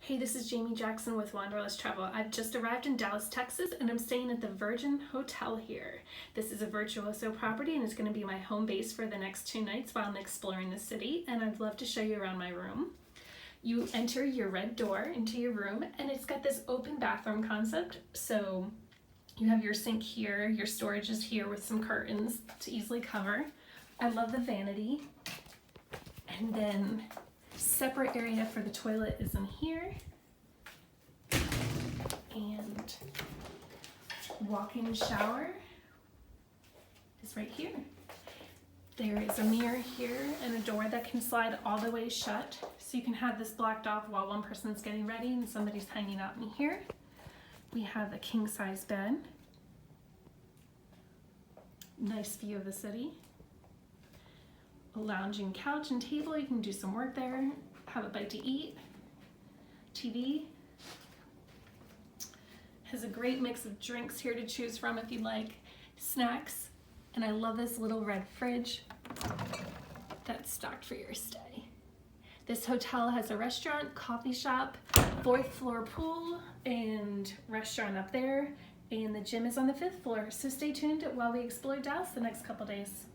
Hey, this is Jamie Jackson with Wanderlust Travel. I've just arrived in Dallas, Texas, and I'm staying at the Virgin Hotel here. This is a Virtuoso property, and it's going to be my home base for the next 2 nights while I'm exploring the city, and I'd love to show you around my room. You enter your red door into your room, and it's got this open bathroom concept. So you have your sink here, your storage is here with some curtains to easily cover. I love the vanity. And then separate area for the toilet is in here, and walk-in shower is right here. There is a mirror here and a door that can slide all the way shut, so you can have this blocked off while one person's getting ready and somebody's hanging out in here. We have a king-size bed, nice view of the city. A lounging couch and table, you can do some work there, have a bite to eat. TV. Has a great mix of drinks here to choose from if you like. Snacks. And I love this little red fridge that's stocked for your stay. This hotel has a restaurant, coffee shop, 4th floor pool, and restaurant up there. And the gym is on the 5th floor. So stay tuned while we explore Dallas the next couple days.